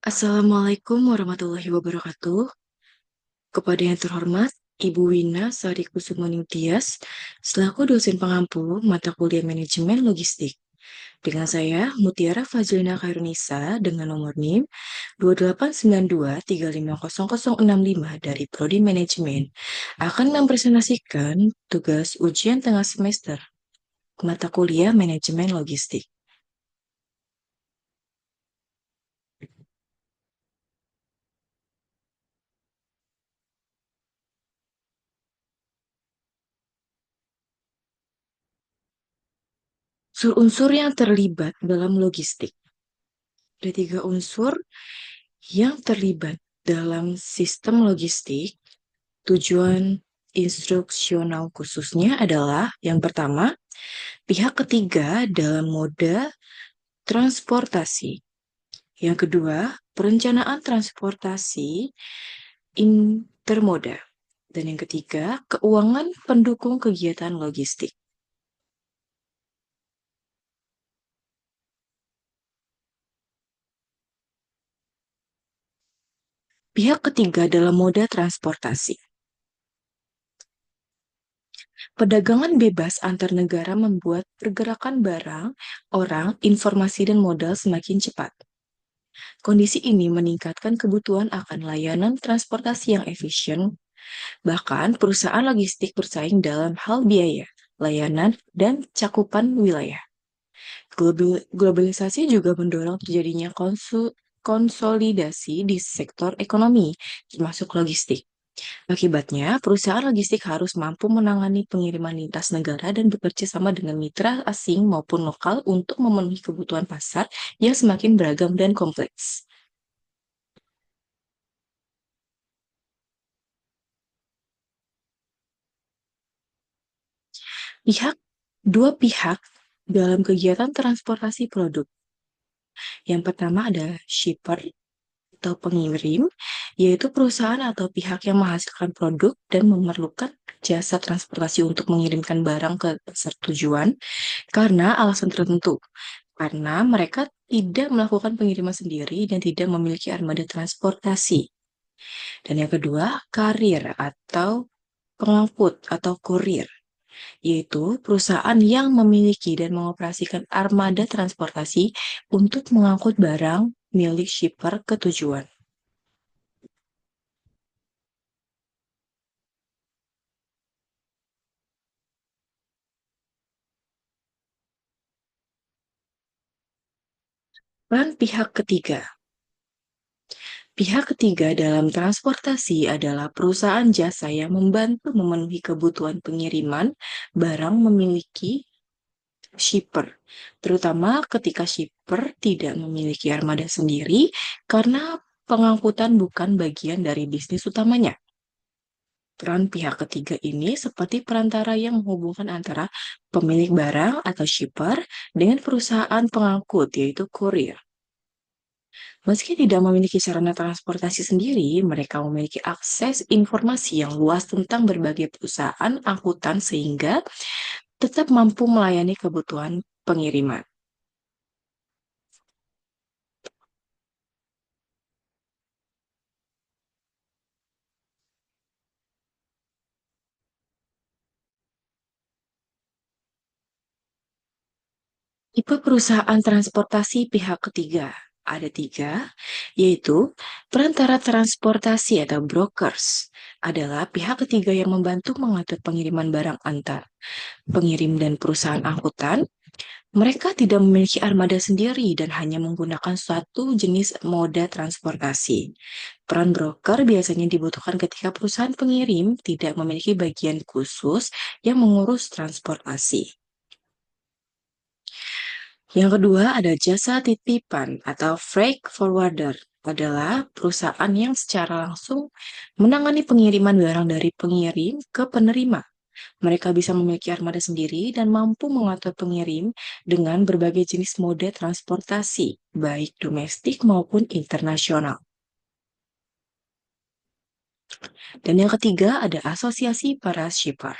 Assalamualaikum warahmatullahi wabarakatuh. Kepada yang terhormat, Ibu Wina Sari Kusumaning Tias, selaku dosen pengampu mata kuliah manajemen logistik. Dengan saya, Mutiara Fazlina Khairunisa dengan nomor NIM 2892350065 dari Prodi Manajemen akan mempresentasikan tugas ujian tengah semester mata kuliah manajemen logistik. Unsur-unsur yang terlibat dalam logistik. Ada tiga unsur yang terlibat dalam sistem logistik. Tujuan instruksional khususnya adalah yang pertama, pihak ketiga dalam moda transportasi. Yang kedua, perencanaan transportasi intermoda. Dan yang ketiga, keuangan pendukung kegiatan logistik. Pihak ketiga dalam moda transportasi. Perdagangan bebas antar negara membuat pergerakan barang, orang, informasi, dan modal semakin cepat. Kondisi ini meningkatkan kebutuhan akan layanan transportasi yang efisien, bahkan perusahaan logistik bersaing dalam hal biaya, layanan, dan cakupan wilayah. Globalisasi juga mendorong terjadinya konsolidasi di sektor ekonomi, termasuk logistik. Akibatnya, perusahaan logistik harus mampu menangani pengiriman lintas negara dan bekerja sama dengan mitra asing maupun lokal untuk memenuhi kebutuhan pasar yang semakin beragam dan kompleks. Pihak Dua pihak dalam kegiatan transportasi produk. Yang pertama ada shipper atau pengirim, yaitu perusahaan atau pihak yang menghasilkan produk dan memerlukan jasa transportasi untuk mengirimkan barang ke pasar tujuan karena alasan tertentu. Karena mereka tidak melakukan pengiriman sendiri dan tidak memiliki armada transportasi. Dan yang kedua, karir atau pengangkut atau kurir, yaitu perusahaan yang memiliki dan mengoperasikan armada transportasi untuk mengangkut barang milik shipper ke tujuan. Peran pihak ketiga. Pihak ketiga dalam transportasi adalah perusahaan jasa yang membantu memenuhi kebutuhan pengiriman barang memiliki shipper, terutama ketika shipper tidak memiliki armada sendiri karena pengangkutan bukan bagian dari bisnis utamanya. Peran pihak ketiga ini seperti perantara yang menghubungkan antara pemilik barang atau shipper dengan perusahaan pengangkut, yaitu kurir. Meski tidak memiliki sarana transportasi sendiri, mereka memiliki akses informasi yang luas tentang berbagai perusahaan angkutan sehingga tetap mampu melayani kebutuhan pengiriman. Tipe perusahaan transportasi pihak ketiga ada tiga, yaitu perantara transportasi atau brokers adalah pihak ketiga yang membantu mengatur pengiriman barang antar pengirim dan perusahaan angkutan. Mereka tidak memiliki armada sendiri dan hanya menggunakan suatu jenis moda transportasi. Peran broker biasanya dibutuhkan ketika perusahaan pengirim tidak memiliki bagian khusus yang mengurus transportasi. Yang kedua ada jasa titipan atau freight forwarder adalah perusahaan yang secara langsung menangani pengiriman barang dari pengirim ke penerima. Mereka bisa memiliki armada sendiri dan mampu mengatur pengirim dengan berbagai jenis mode transportasi, baik domestik maupun internasional. Dan yang ketiga ada asosiasi para shipper.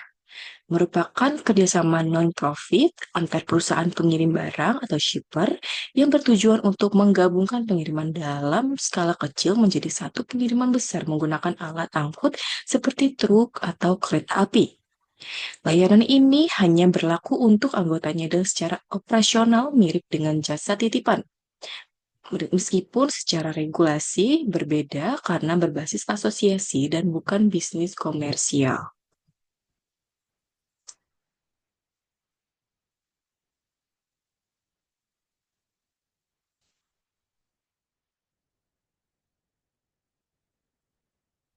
merupakan kerjasama non-profit antar perusahaan pengirim barang atau shipper yang bertujuan untuk menggabungkan pengiriman dalam skala kecil menjadi satu pengiriman besar menggunakan alat angkut seperti truk atau kereta api. Layanan ini hanya berlaku untuk anggotanya dan secara operasional mirip dengan jasa titipan. Meskipun secara regulasi berbeda karena berbasis asosiasi dan bukan bisnis komersial.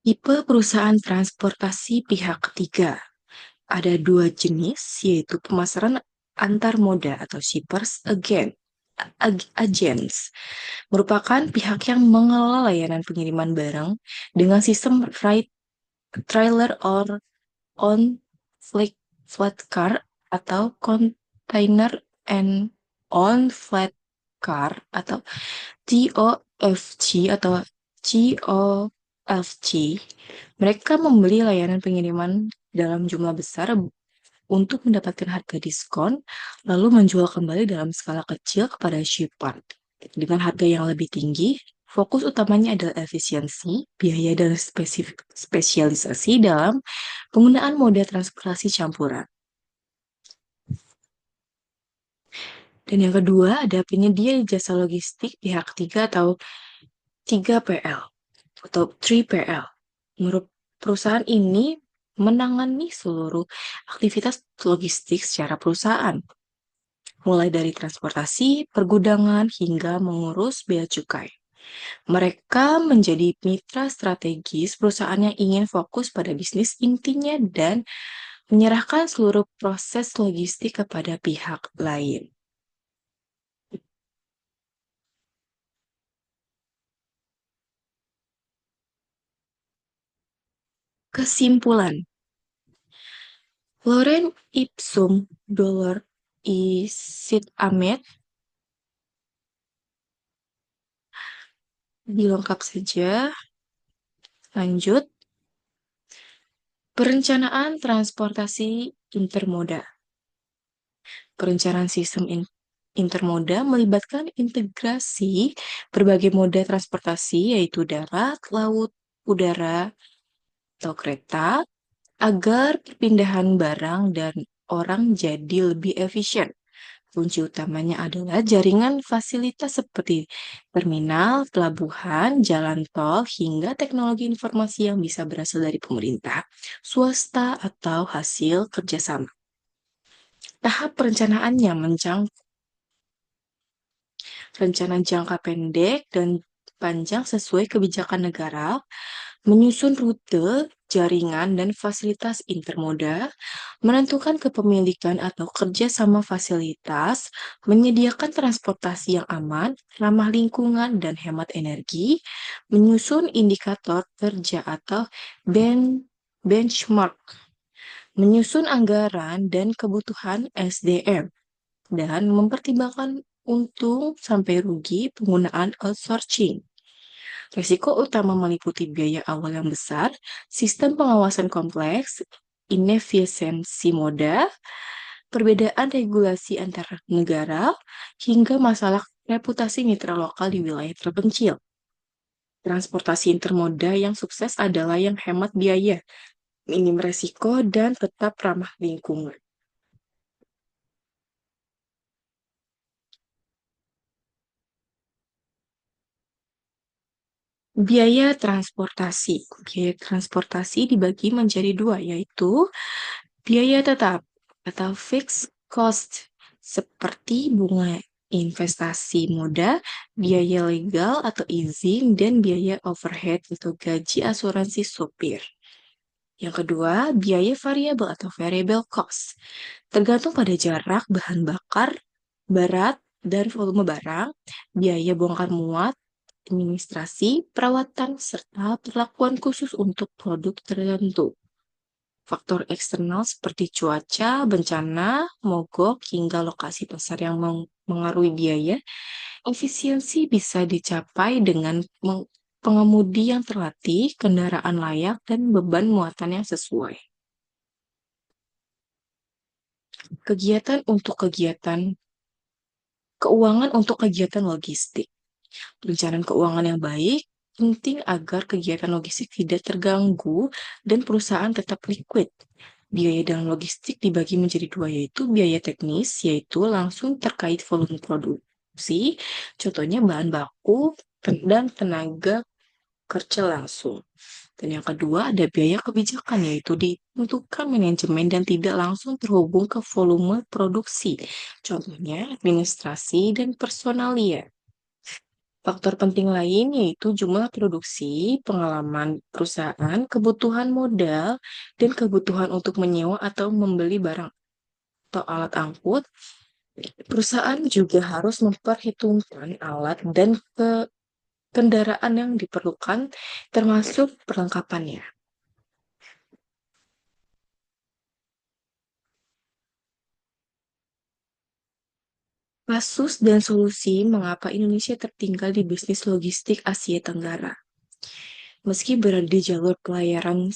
Tipe perusahaan transportasi pihak ketiga. Ada dua jenis, yaitu pemasaran antar moda atau shippers agents, merupakan pihak yang mengelola layanan pengiriman barang dengan sistem ride trailer or on flat car atau container and on flat car atau TOFC atau GOFC. Mereka membeli layanan pengiriman dalam jumlah besar untuk mendapatkan harga diskon, lalu menjual kembali dalam skala kecil kepada shipper. Dengan harga yang lebih tinggi, fokus utamanya adalah efisiensi, biaya, dan spesialisasi dalam penggunaan moda transportasi campuran. Dan yang kedua ada penyedia jasa logistik pihak ketiga atau 3PL atau 3PL. Menurut perusahaan ini menangani seluruh aktivitas logistik secara perusahaan, mulai dari transportasi, pergudangan, hingga mengurus bea cukai. Mereka menjadi mitra strategis perusahaan yang ingin fokus pada bisnis intinya dan menyerahkan seluruh proses logistik kepada pihak lain. Kesimpulan, Lorem ipsum dolor sit amet, dilengkap saja. Lanjut, perencanaan transportasi intermoda. Perencanaan sistem intermoda melibatkan integrasi berbagai moda transportasi yaitu darat, laut, udara, atau kereta agar perpindahan barang dan orang jadi lebih efisien. Kunci utamanya adalah jaringan fasilitas seperti terminal, pelabuhan, jalan tol, hingga teknologi informasi yang bisa berasal dari pemerintah, swasta, atau hasil kerjasama. Tahap perencanaannya rencana jangka pendek dan panjang sesuai kebijakan negara, menyusun rute, jaringan, dan fasilitas intermoda, menentukan kepemilikan atau kerjasama fasilitas, menyediakan transportasi yang aman, ramah lingkungan, dan hemat energi, menyusun indikator kerja atau benchmark, menyusun anggaran dan kebutuhan SDM, dan mempertimbangkan untung sampai rugi penggunaan outsourcing. Risiko utama meliputi biaya awal yang besar, sistem pengawasan kompleks, inefisiensi moda, perbedaan regulasi antar negara, hingga masalah reputasi mitra lokal di wilayah terpencil. Transportasi intermoda yang sukses adalah yang hemat biaya, minim resiko, dan tetap ramah lingkungan. Biaya transportasi. Biaya transportasi dibagi menjadi dua, yaitu biaya tetap atau fixed cost seperti bunga investasi moda, biaya legal atau izin, dan biaya overhead atau gaji asuransi sopir. Yang kedua, biaya variabel atau variable cost. Tergantung pada jarak, bahan bakar, berat, dan volume barang, biaya bongkar muat, administrasi, perawatan, serta perlakuan khusus untuk produk tertentu. Faktor eksternal seperti cuaca, bencana, mogok, hingga lokasi pasar yang mengaruhi biaya, efisiensi bisa dicapai dengan pengemudi yang terlatih, kendaraan layak, dan beban muatan yang sesuai. Kegiatan untuk kegiatan keuangan untuk kegiatan logistik. Perencanaan keuangan yang baik penting agar kegiatan logistik tidak terganggu dan perusahaan tetap liquid. Biaya dalam logistik dibagi menjadi dua, yaitu biaya teknis, yaitu langsung terkait volume produksi, contohnya bahan baku dan tenaga kerja langsung. Dan yang kedua ada biaya kebijakan, yaitu ditentukan manajemen dan tidak langsung terhubung ke volume produksi, contohnya administrasi dan personalia. Faktor penting lain yaitu jumlah produksi, pengalaman perusahaan, kebutuhan modal, dan kebutuhan untuk menyewa atau membeli barang atau alat angkut. Perusahaan juga harus memperhitungkan alat dan kendaraan yang diperlukan, termasuk perlengkapannya. Kasus dan solusi mengapa Indonesia tertinggal di bisnis logistik Asia Tenggara. Meski berada di jalur pelayaran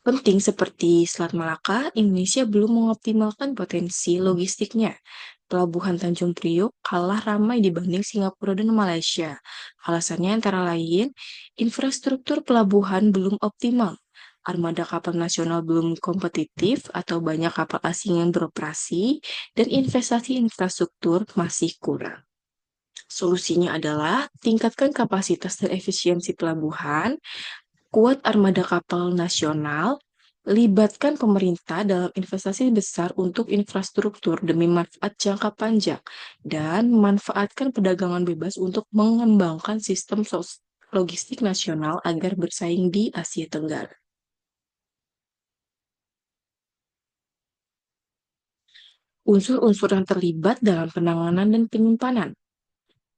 penting seperti Selat Malaka, Indonesia belum mengoptimalkan potensi logistiknya. Pelabuhan Tanjung Priok kalah ramai dibanding Singapura dan Malaysia. Alasannya antara lain, infrastruktur pelabuhan belum optimal, armada kapal nasional belum kompetitif atau banyak kapal asing yang beroperasi, dan investasi infrastruktur masih kurang. Solusinya adalah tingkatkan kapasitas dan efisiensi pelabuhan, kuat armada kapal nasional, libatkan pemerintah dalam investasi besar untuk infrastruktur demi manfaat jangka panjang, dan manfaatkan perdagangan bebas untuk mengembangkan sistem logistik nasional agar bersaing di Asia Tenggara. Unsur-unsur yang terlibat dalam penanganan dan penyimpanan.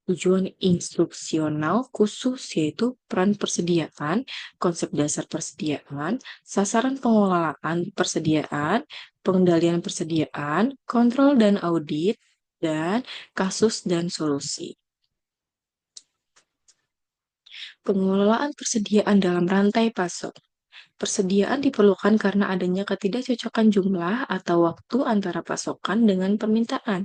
Tujuan instruksional khusus yaitu peran persediaan, konsep dasar persediaan, sasaran pengelolaan persediaan, pengendalian persediaan, kontrol dan audit, dan kasus dan solusi. Pengelolaan persediaan dalam rantai pasok. Persediaan diperlukan karena adanya ketidakcocokan jumlah atau waktu antara pasokan dengan permintaan.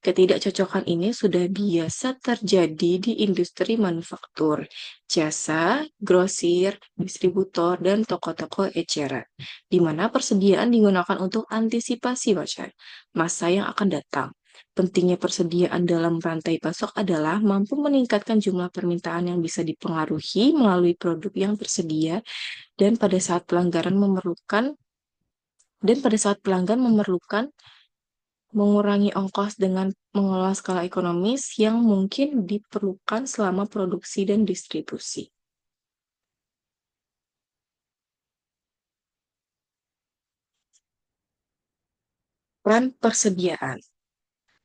Ketidakcocokan ini sudah biasa terjadi di industri manufaktur, jasa, grosir, distributor, dan toko-toko eceran, di mana persediaan digunakan untuk antisipasi masa yang akan datang. Pentingnya persediaan dalam rantai pasok adalah mampu meningkatkan jumlah permintaan yang bisa dipengaruhi melalui produk yang tersedia dan pada saat pelanggaran memerlukan dan pada saat pelanggan memerlukan mengurangi ongkos dengan mengelola skala ekonomis yang mungkin diperlukan selama produksi dan distribusi. Peran persediaan.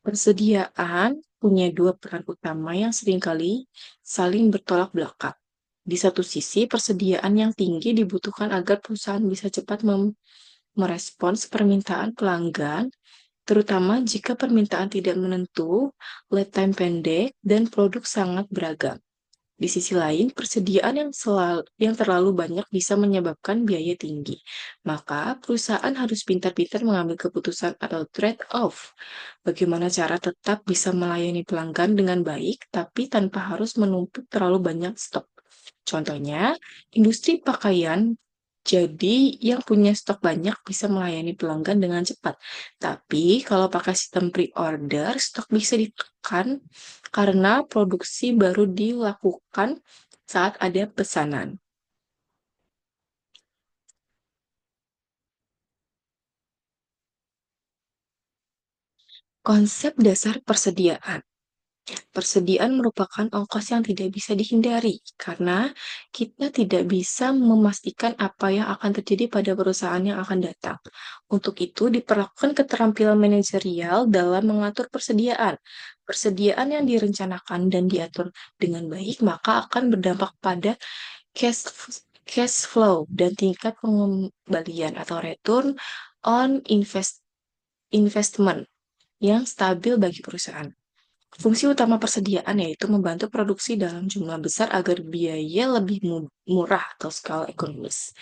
Persediaan punya dua peran utama yang seringkali saling bertolak belakang. Di satu sisi, persediaan yang tinggi dibutuhkan agar perusahaan bisa cepat merespons permintaan pelanggan, terutama jika permintaan tidak menentu, lead time pendek, dan produk sangat beragam. Di sisi lain, persediaan yang terlalu banyak bisa menyebabkan biaya tinggi. Maka, perusahaan harus pintar-pintar mengambil keputusan atau trade-off. Bagaimana cara tetap bisa melayani pelanggan dengan baik, tapi tanpa harus menumpuk terlalu banyak stok. Contohnya, industri pakaian jadi yang punya stok banyak bisa melayani pelanggan dengan cepat. Tapi kalau pakai sistem pre-order, stok bisa ditekan karena produksi baru dilakukan saat ada pesanan. Konsep dasar persediaan. Persediaan merupakan ongkos yang tidak bisa dihindari karena kita tidak bisa memastikan apa yang akan terjadi pada perusahaan yang akan datang. Untuk itu, diperlukan keterampilan manajerial dalam mengatur persediaan. Persediaan yang direncanakan dan diatur dengan baik maka akan berdampak pada cash cash flow dan tingkat pengembalian atau return on investment yang stabil bagi perusahaan. Fungsi utama persediaan yaitu membantu produksi dalam jumlah besar agar biaya lebih murah atau skala ekonomis.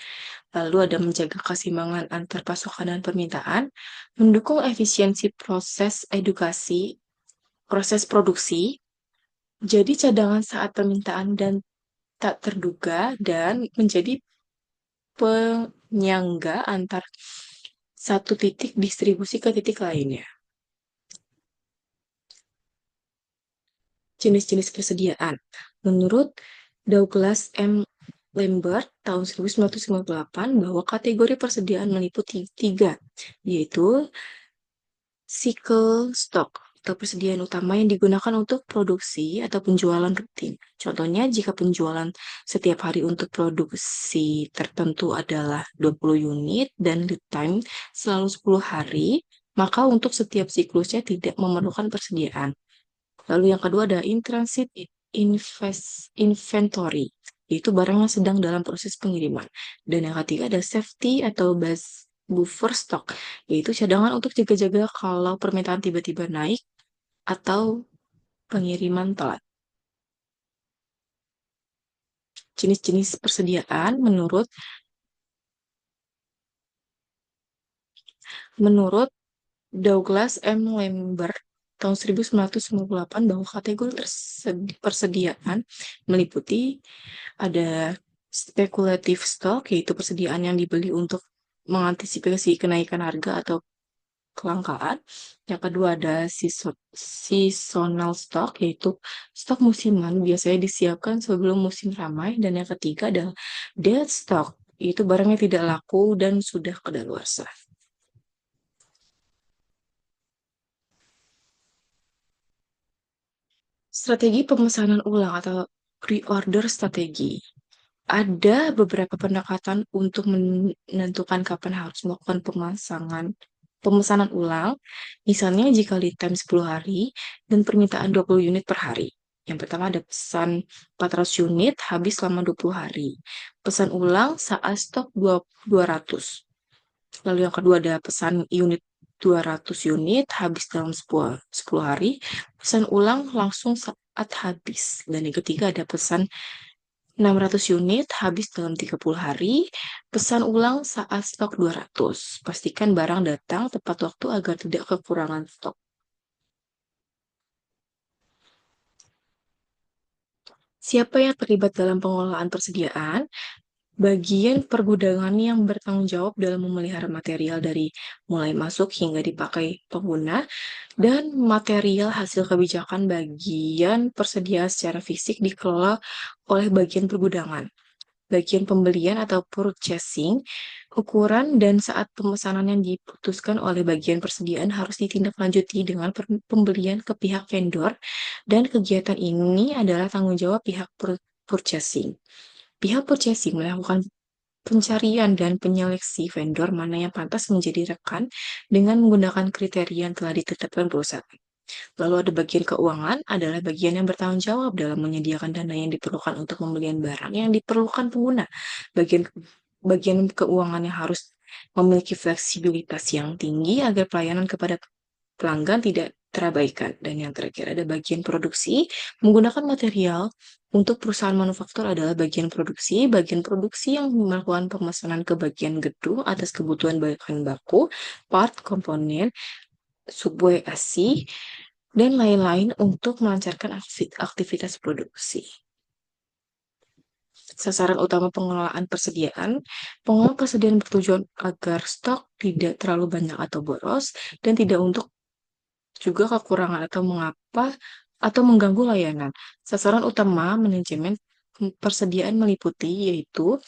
Lalu ada menjaga keseimbangan antar pasokan dan permintaan, mendukung efisiensi proses produksi, jadi cadangan saat permintaan dan tak terduga, dan menjadi penyangga antar satu titik distribusi ke titik lainnya. Jenis-jenis persediaan. Menurut Douglas M. Lambert tahun 1958 bahwa kategori persediaan meliputi tiga, yaitu cycle stock atau persediaan utama yang digunakan untuk produksi atau penjualan rutin. Contohnya, jika penjualan setiap hari untuk produksi tertentu adalah 20 unit dan lead time selalu 10 hari, maka untuk setiap siklusnya tidak memerlukan persediaan. Lalu yang kedua ada in-transit inventory, yaitu barang yang sedang dalam proses pengiriman. Dan yang ketiga ada safety atau buffer stock, yaitu cadangan untuk jaga-jaga kalau permintaan tiba-tiba naik atau pengiriman telat. Jenis-jenis persediaan menurut Douglas M. Lambert tahun 1998 bahwa kategori persediaan meliputi ada speculative stock, yaitu persediaan yang dibeli untuk mengantisipasi kenaikan harga atau kelangkaan. Yang kedua ada seasonal stock, yaitu stok musiman biasanya disiapkan sebelum musim ramai. Dan yang ketiga adalah dead stock, yaitu barang yang tidak laku dan sudah kadaluarsa. Strategi pemesanan ulang atau pre-order strategi. Ada beberapa pendekatan untuk menentukan kapan harus melakukan pemesanan ulang. Misalnya jika lead time 10 hari dan permintaan 20 unit per hari. Yang pertama ada pesan 400 unit habis selama 20 hari. Pesan ulang saat stok 200. Lalu yang kedua ada pesan unit 200 unit habis dalam 10 hari. Pesan ulang langsung saat habis. Dan yang ketiga ada pesan 600 unit habis dalam 30 hari, pesan ulang saat stok 200. Pastikan barang datang tepat waktu agar tidak kekurangan stok. Siapa yang terlibat dalam pengelolaan persediaan? Bagian pergudangan yang bertanggung jawab dalam memelihara material dari mulai masuk hingga dipakai pengguna, dan material hasil kebijakan bagian persediaan secara fisik dikelola oleh bagian pergudangan. Bagian pembelian atau purchasing, ukuran dan saat pemesanan yang diputuskan oleh bagian persediaan harus ditindaklanjuti dengan pembelian ke pihak vendor, dan kegiatan ini adalah tanggung jawab pihak purchasing. Pihak purchasing melakukan pencarian dan penyeleksi vendor mana yang pantas menjadi rekan dengan menggunakan kriteria yang telah ditetapkan perusahaan. Lalu ada bagian keuangan, adalah bagian yang bertanggung jawab dalam menyediakan dana yang diperlukan untuk pembelian barang yang diperlukan pengguna. Bagian bagian keuangan yang harus memiliki fleksibilitas yang tinggi agar pelayanan kepada pelanggan tidak terabaikan. Dan yang terakhir ada bagian produksi, menggunakan material untuk perusahaan manufaktur adalah bagian produksi. Bagian produksi yang melakukan pemesanan ke bagian gedung atas kebutuhan bahan baku, part, komponen, subway ASI, dan lain-lain untuk melancarkan aktivitas produksi. Sasaran utama pengelolaan persediaan. Pengelolaan persediaan bertujuan agar stok tidak terlalu banyak atau boros dan tidak untuk juga kekurangan atau mengganggu layanan. Sasaran utama manajemen persediaan meliputi yaitu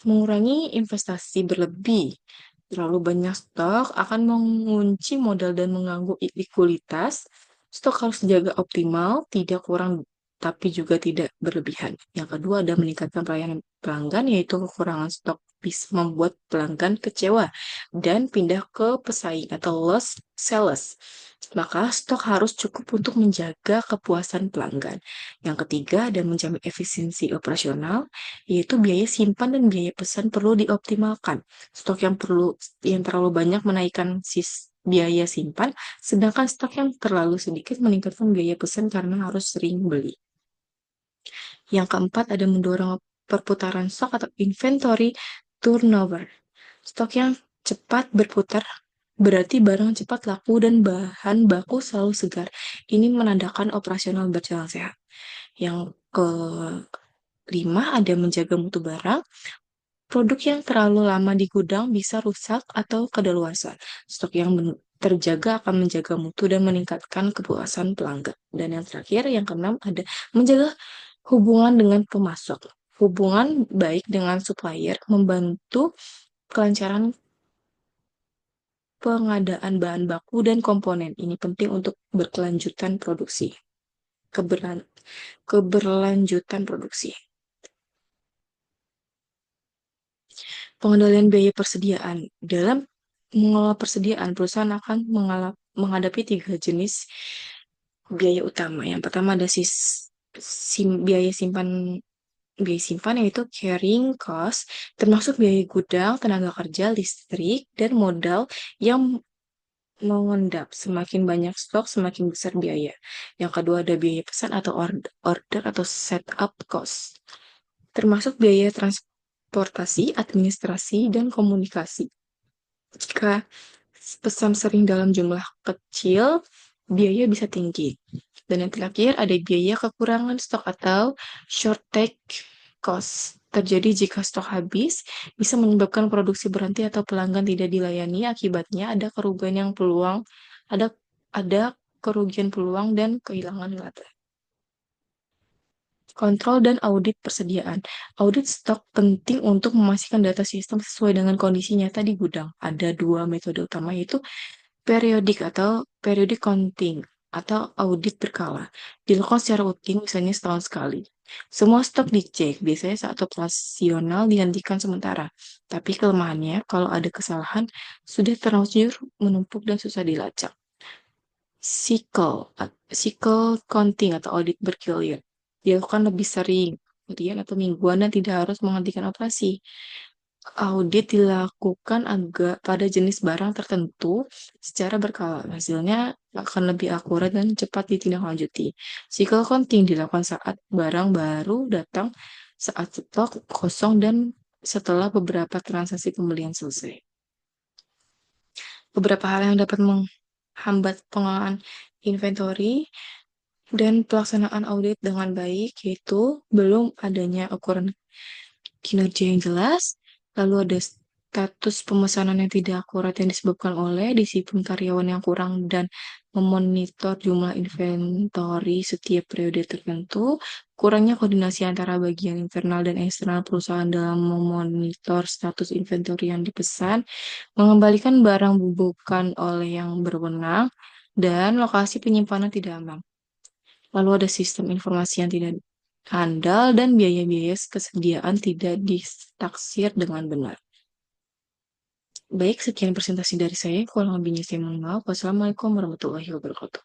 mengurangi investasi berlebih. Terlalu banyak stok akan mengunci modal dan mengganggu likuiditas. Stok harus dijaga optimal, tidak kurang tapi juga tidak berlebihan. Yang kedua ada meningkatkan pelayanan pelanggan, yaitu kekurangan stok bisa membuat pelanggan kecewa dan pindah ke pesaing atau lost sellers. Maka stok harus cukup untuk menjaga kepuasan pelanggan. Yang ketiga ada menjamin efisiensi operasional, yaitu biaya simpan dan biaya pesan perlu dioptimalkan. Stok yang terlalu banyak menaikkan biaya simpan, sedangkan stok yang terlalu sedikit meningkatkan biaya pesan karena harus sering beli. Yang keempat ada mendorong perputaran stok atau inventory Turnover. Stok yang cepat berputar berarti barang cepat laku dan bahan baku selalu segar. Ini menandakan operasional berjalan sehat. Yang kelima ada menjaga mutu barang. Produk yang terlalu lama di gudang bisa rusak atau kadaluarsa. Stok yang terjaga akan menjaga mutu dan meningkatkan kepuasan pelanggan. Dan yang terakhir, yang keenam, ada menjaga hubungan dengan pemasok. Hubungan baik dengan supplier membantu kelancaran pengadaan bahan baku dan komponen. Ini penting untuk berkelanjutan produksi. Keberlanjutan produksi. Pengendalian biaya persediaan. Dalam mengelola persediaan, perusahaan akan menghadapi tiga jenis biaya utama. Yang pertama ada biaya simpan yaitu carrying cost, termasuk biaya gudang, tenaga kerja, listrik, dan modal yang mengendap. Semakin banyak stok, semakin besar biaya. Yang kedua ada biaya pesan atau order atau setup cost, termasuk biaya transportasi, administrasi, dan komunikasi. Jika pesan sering dalam jumlah kecil, biaya bisa tinggi. Dan yang terakhir ada biaya kekurangan stok atau shortage cost. Terjadi jika stok habis, bisa menyebabkan produksi berhenti atau pelanggan tidak dilayani. Akibatnya ada kerugian peluang dan kehilangan laba. Kontrol dan audit persediaan. Audit stok penting untuk memastikan data sistem sesuai dengan kondisi nyata di gudang. Ada dua metode utama, yaitu periodic counting atau audit berkala. Dilakukan secara rutin, misalnya setahun sekali. Semua stok dicek, biasanya saat operasional dihentikan sementara. Tapi kelemahannya, kalau ada kesalahan, sudah terlanjur menumpuk dan susah dilacak. Cycle counting atau audit bergilir dilakukan lebih sering, harian atau mingguan dan tidak harus menghentikan operasi. Audit dilakukan pada jenis barang tertentu secara berkala. Hasilnya akan lebih akurat dan cepat ditindaklanjuti. Cycle counting dilakukan saat barang baru datang, saat stok kosong, dan setelah beberapa transaksi pembelian selesai. Beberapa hal yang dapat menghambat pengelolaan inventory dan pelaksanaan audit dengan baik, yaitu belum adanya ukuran kinerja yang jelas, lalu ada status pemesanan yang tidak akurat yang disebabkan oleh disiplin karyawan yang kurang dan memonitor jumlah inventory setiap periode tertentu, kurangnya koordinasi antara bagian internal dan eksternal perusahaan dalam memonitor status inventory yang dipesan, mengembalikan barang bukan oleh yang berwenang, dan lokasi penyimpanan tidak aman. Lalu ada sistem informasi yang tidak handal dan biaya-biaya kesediaan tidak ditaksir dengan benar. Baik, sekian presentasi dari saya. Kurang lebihnya saya mohon maaf. Wassalamualaikum warahmatullahi wabarakatuh.